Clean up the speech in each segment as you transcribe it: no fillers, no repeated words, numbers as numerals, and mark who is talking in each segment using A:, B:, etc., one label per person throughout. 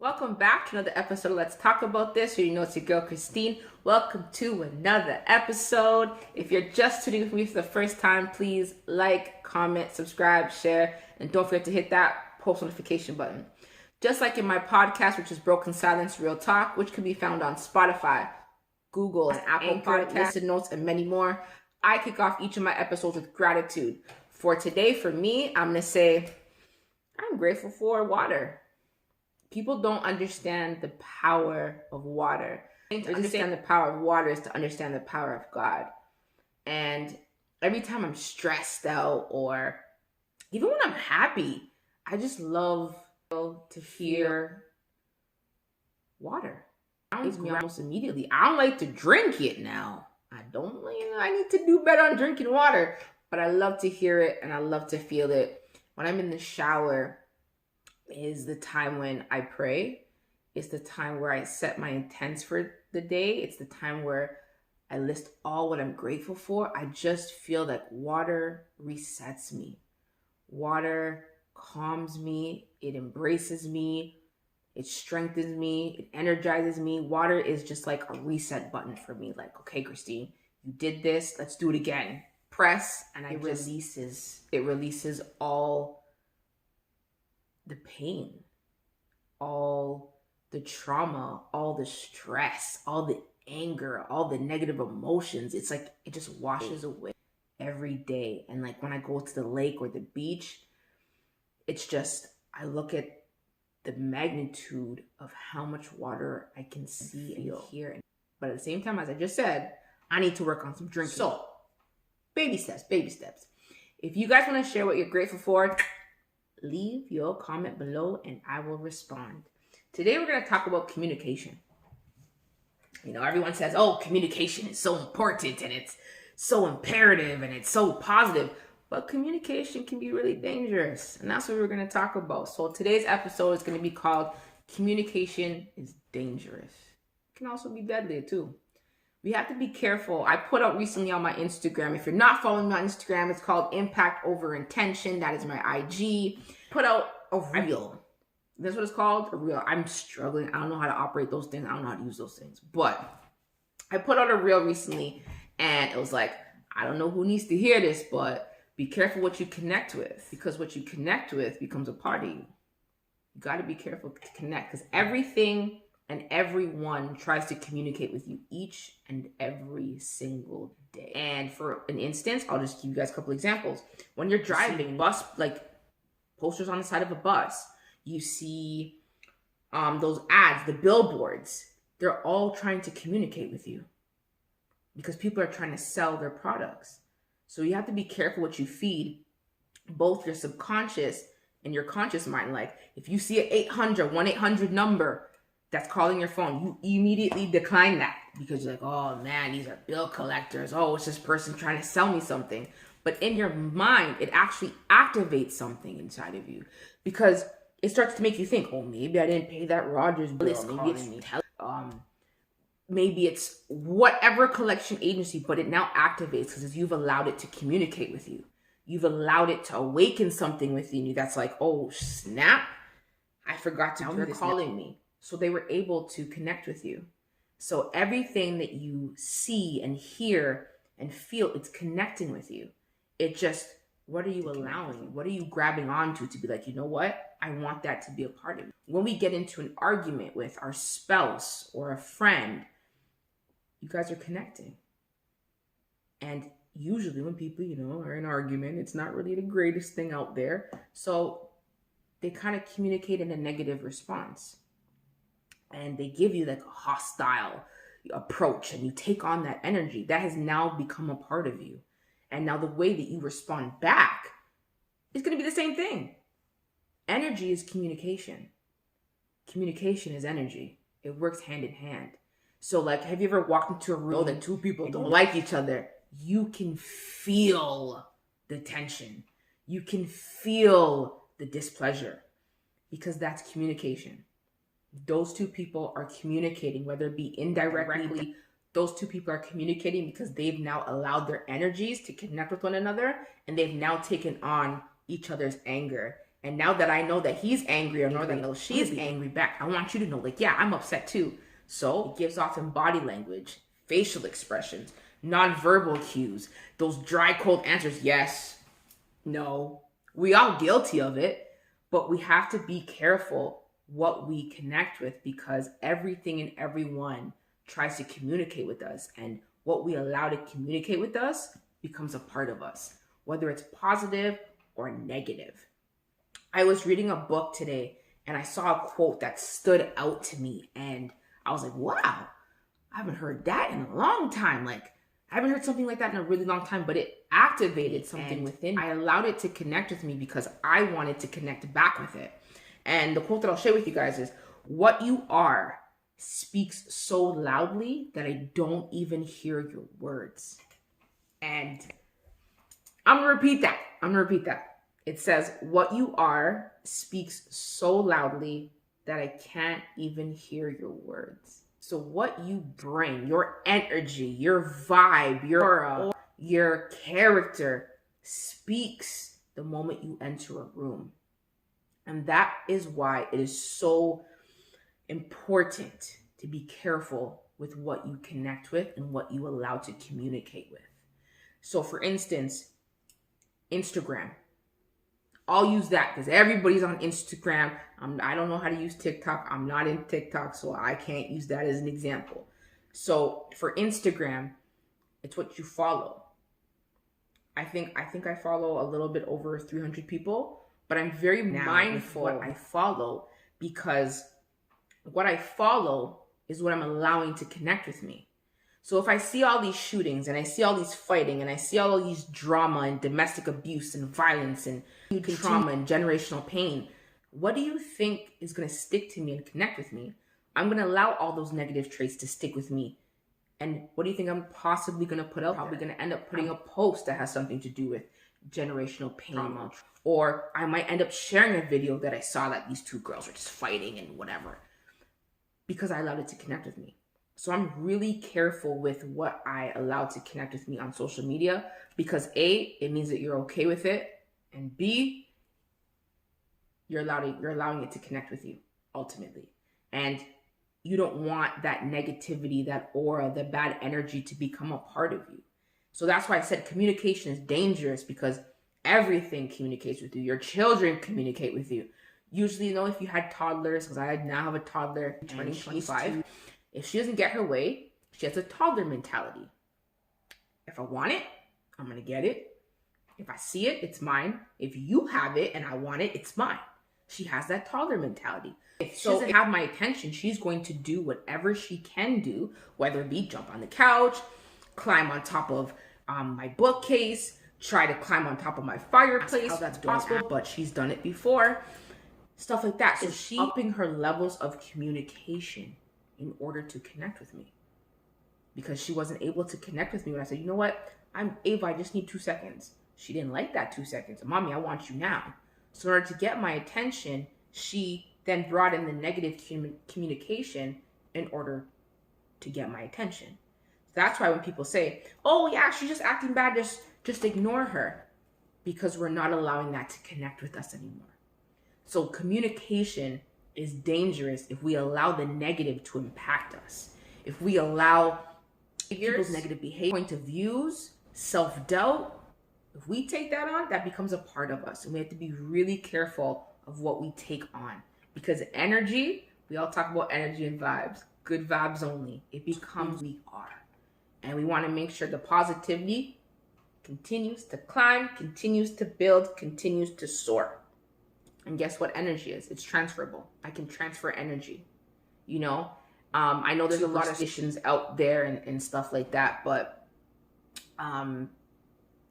A: Welcome back to another episode of Let's Talk About This. You know it's your girl Christine. Welcome to another episode. If you're just tuning with me for the first time, please like, comment, subscribe, share, and don't forget to hit that post notification button. Just like in my podcast, which is Broken Silence Real Talk, which can be found on Spotify, Google, and Apple Podcasts, Listen Notes, and many more, I kick off each of my episodes with gratitude. For today, for me, I'm going to say, I'm grateful for water. People don't understand the power of water. To understand the power of water is to understand the power of God. And every time I'm stressed out or even when I'm happy, I just love to hear water. It grounds me almost immediately. I don't like to drink it now. I need to do better on drinking water. But I love to hear it and I love to feel it. When I'm in the shower, is the time when I pray. It's the time where I set my intents for the day. It's the time where I list all what I'm grateful for. I just feel that water resets me. Water calms me. It embraces me. It strengthens me. It energizes me. Water is just like a reset button for me. Like, okay, Christine, you did this. Let's do it again. Press, and it releases all the pain, all the trauma, all the stress, all the anger, all the negative emotions. It's like it just washes away every day. And like when I go to the lake or the beach, it's just, I look at the magnitude of how much water I can see and hear. But at the same time, as I just said, I need to work on some drinking. So, baby steps. If you guys want to share what you're grateful for, leave your comment below and I will respond. Today we're going to talk about communication. You know, everyone says, oh, communication is so important and it's so imperative and it's so positive. But communication can be really dangerous. And that's what we're going to talk about. So today's episode is going to be called Communication is Dangerous. It can also be deadly too. We have to be careful. I put out recently on my Instagram. If you're not following me on Instagram, it's called Impact Over Intention. That is my IG. Put out a reel. That's what it's called, a reel. I'm struggling. I don't know how to operate those things. I don't know how to use those things. But I put out a reel recently, and it was like, I don't know who needs to hear this, but be careful what you connect with, because what you connect with becomes a part of you. You got to be careful to connect, because everything and everyone tries to communicate with you each and every single day. And for an instance, I'll just give you guys a couple examples. When you're driving, bus, like posters on the side of a bus, you see those ads, the billboards, they're all trying to communicate with you because people are trying to sell their products. So you have to be careful what you feed both your subconscious and your conscious mind. Like if you see an 1-800 number that's calling your phone, you immediately decline that because you're like, oh man, these are bill collectors. Oh, it's this person trying to sell me something. But in your mind, it actually activates something inside of you because it starts to make you think, oh, maybe I didn't pay that Rogers bill. Maybe it's whatever collection agency, but it now activates because you've allowed it to communicate with you. You've allowed it to awaken something within you that's like, oh, snap. I forgot to do this. Calling me. So they were able to connect with you. So everything that you see and hear and feel, it's connecting with you. It just, what are you allowing? What are you grabbing onto to be like, you know what? I want that to be a part of me. When we get into an argument with our spouse or a friend, you guys are connecting. And usually when people, are in an argument, it's not really the greatest thing out there. So they kind of communicate in a negative response. And they give you like a hostile approach and you take on that energy that has now become a part of you. And now the way that you respond back is going to be the same thing. Energy is communication. Communication is energy. It works hand in hand. So like, have you ever walked into a room that two people don't like each other? You can feel the tension. You can feel the displeasure because that's communication. Those two people are communicating, whether it be indirectly. Those two people are communicating because they've now allowed their energies to connect with one another and they've now taken on each other's anger And now that I know that he's angry, or that I know she's angry back, I want you to know, like, yeah, I'm upset too. So it gives off in body language, facial expressions, nonverbal cues, those dry, cold answers. Yes, no. We all guilty of it, but we have to be careful what we connect with, because everything and everyone tries to communicate with us, and what we allow to communicate with us becomes a part of us, whether it's positive or negative. I was reading a book today and I saw a quote that stood out to me, and I was like, wow, I haven't heard that in a long time. Like, I haven't heard something like that in a really long time, but it activated something within me. I allowed it to connect with me because I wanted to connect back with it. And the quote that I'll share with you guys is, what you are speaks so loudly that I don't even hear your words. And I'm gonna repeat that. It says, what you are speaks so loudly that I can't even hear your words. So what you bring, your energy, your vibe, your aura, your character speaks the moment you enter a room. And that is why it is so important to be careful with what you connect with and what you allow to communicate with. So for instance, Instagram. I'll use that because everybody's on Instagram. I don't know how to use TikTok. I'm not in TikTok, so I can't use that as an example. So for Instagram, it's what you follow. I think I follow a little bit over 300 people, but I'm very mindful what I follow, because what I follow is what I'm allowing to connect with me. So if I see all these shootings and I see all these fighting and I see all of these drama and domestic abuse and violence and trauma and generational pain, what do you think is going to stick to me and connect with me? I'm going to allow all those negative traits to stick with me. And what do you think I'm possibly going to put out? Probably going to end up putting a post that has something to do with generational pain. Trauma. Or I might end up sharing a video that I saw that these two girls were just fighting and whatever, because I allowed it to connect with me. So I'm really careful with what I allow to connect with me on social media, because A, it means that you're okay with it, and B, you're allowing it to connect with you ultimately. And you don't want that negativity, that aura, the bad energy to become a part of you. So that's why I said communication is dangerous, because everything communicates with you. Your children communicate with you. Usually, you know, if you had toddlers, because I now have a toddler, 25, if she doesn't get her way, she has a toddler mentality. If I want it, I'm going to get it. If I see it, it's mine. If you have it and I want it, it's mine. She has that toddler mentality. If she doesn't have my attention, she's going to do whatever she can do, whether it be jump on the couch, climb on top of my bookcase, try to climb on top of my fireplace. How that's possible, but she's done it before. Stuff like that. So she's upping her levels of communication in order to connect with me, because she wasn't able to connect with me when I said, you know what, I'm Ava, I just need 2 seconds. She didn't like that 2 seconds. Mommy, I want you now. So in order to get my attention, she then brought in the negative communication in order to get my attention. That's why when people say, oh yeah, she's just acting bad, just ignore her, because we're not allowing that to connect with us anymore. So communication is dangerous if we allow the negative to impact us. If we allow people's negative behavior, point of views, self-doubt, if we take that on, that becomes a part of us. And we have to be really careful of what we take on. Because energy, we all talk about energy and vibes, good vibes only. It becomes who we are. And we want to make sure the positivity continues to climb, continues to build, continues to soar. And guess what energy is? It's transferable. I can transfer energy, you know? I know there's a lot of stations out there and stuff like that, but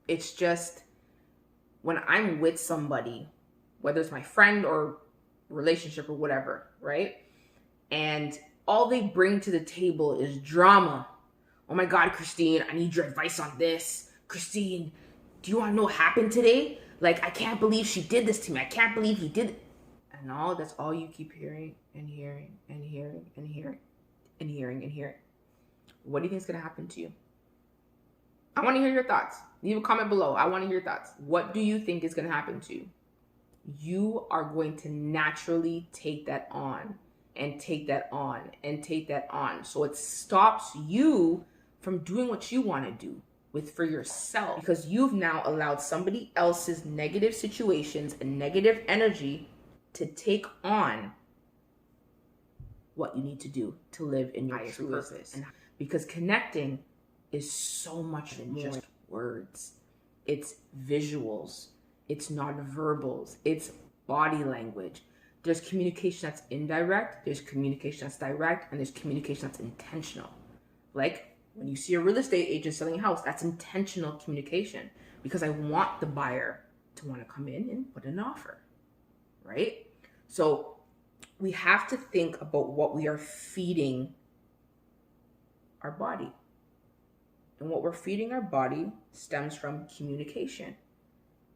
A: it's just when I'm with somebody, whether it's my friend or relationship or whatever, right? And all they bring to the table is drama. Oh my God, Christine, I need your advice on this. Christine, do you want to know what happened today? Like, I can't believe she did this to me. I can't believe he did it. And that's all you keep hearing and hearing and hearing and hearing and hearing and hearing. What do you think is going to happen to you? I want to hear your thoughts. Leave a comment below. I want to hear your thoughts. What do you think is going to happen to you? you are going to naturally take that on and take that on and take that on. So it stops you from doing what you want to do for yourself, because you've now allowed somebody else's negative situations and negative energy to take on what you need to do to live in your true purpose. And because connecting is so much than just words. It's visuals, it's nonverbals, it's body language. There's communication that's indirect, there's communication that's direct, and there's communication that's intentional. Like when you see a real estate agent selling a house, that's intentional communication, because I want the buyer to want to come in and put an offer, right? So we have to think about what we are feeding our body. And what we're feeding our body stems from communication.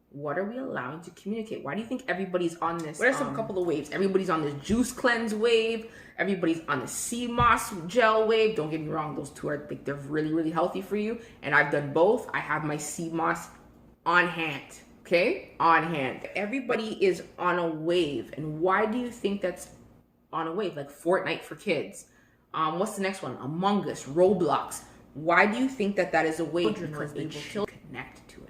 A: What are we allowing to communicate? Why do you think everybody's on this? What are some couple of waves? Everybody's on this juice cleanse wave. Everybody's on the sea moss gel wave. Don't get me wrong, those two are they're really, really healthy for you. And I've done both. I have my sea moss on hand. Okay? On hand. Everybody is on a wave. And why do you think that's on a wave? Like Fortnite for kids. What's the next one? Among Us, Roblox. Why do you think that is a wave? Because they will connect to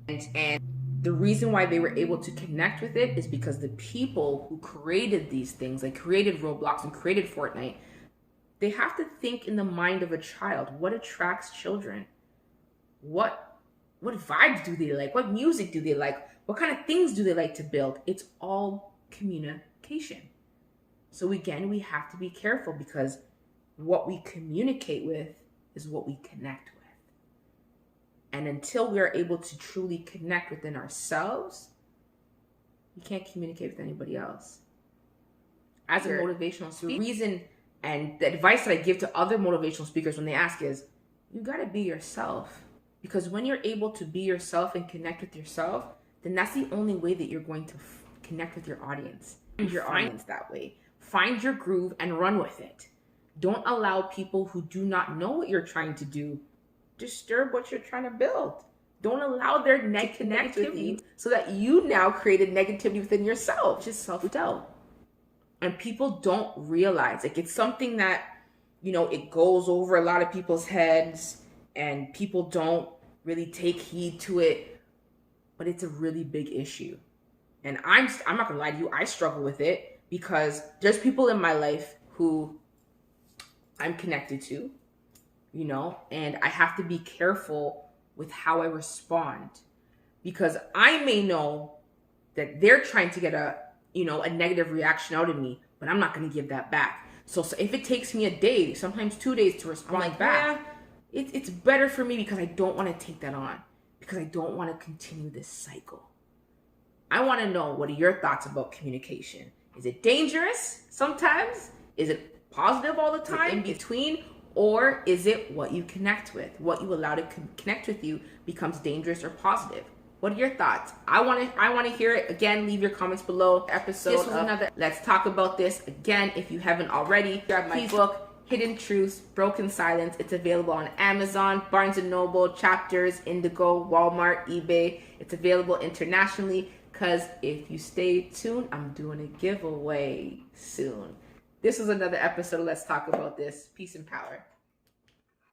A: it. And the reason why they were able to connect with it is because the people who created these things, like created Roblox and created Fortnite, they have to think in the mind of a child. What attracts children? What vibes do they like? What music do they like? What kind of things do they like to build? It's all communication. So again, we have to be careful, because what we communicate with is what we connect with. And until we are able to truly connect within ourselves, you can't communicate with anybody else. As a motivational speaker, the reason and the advice that I give to other motivational speakers when they ask is, you got to be yourself. Because when you're able to be yourself and connect with yourself, then that's the only way that you're going to connect with your audience. Find your audience that way. Find your groove and run with it. Don't allow people who do not know what you're trying to do disturb what you're trying to build. Don't allow their negativity so that you now created negativity within yourself. Just self-doubt. And people don't realize, like, it's something that, you know, it goes over a lot of people's heads and people don't really take heed to it, but it's a really big issue. And I'm not gonna lie to you, I struggle with it, because there's people in my life who I'm connected to, you know, and I have to be careful with how I respond, because I may know that they're trying to get a negative reaction out of me, but I'm not going to give that back. So if it takes me a day, sometimes 2 days to respond back, it's better for me, because I don't want to take that on, because I don't want to continue this cycle. I want to know, what are your thoughts about communication? Is it dangerous sometimes? Is it positive all the time? In between? Or is it what you connect with? What you allow to connect with you becomes dangerous or positive? What are your thoughts? I want to hear it. Again, leave your comments below. This was another Let's Talk About This. Again, if you haven't already, grab my book, Hidden Truths, Broken Silence. It's available on Amazon, Barnes & Noble, Chapters, Indigo, Walmart, eBay. It's available internationally, because if you stay tuned, I'm doing a giveaway soon. This was another episode of Let's Talk About This. Peace and power.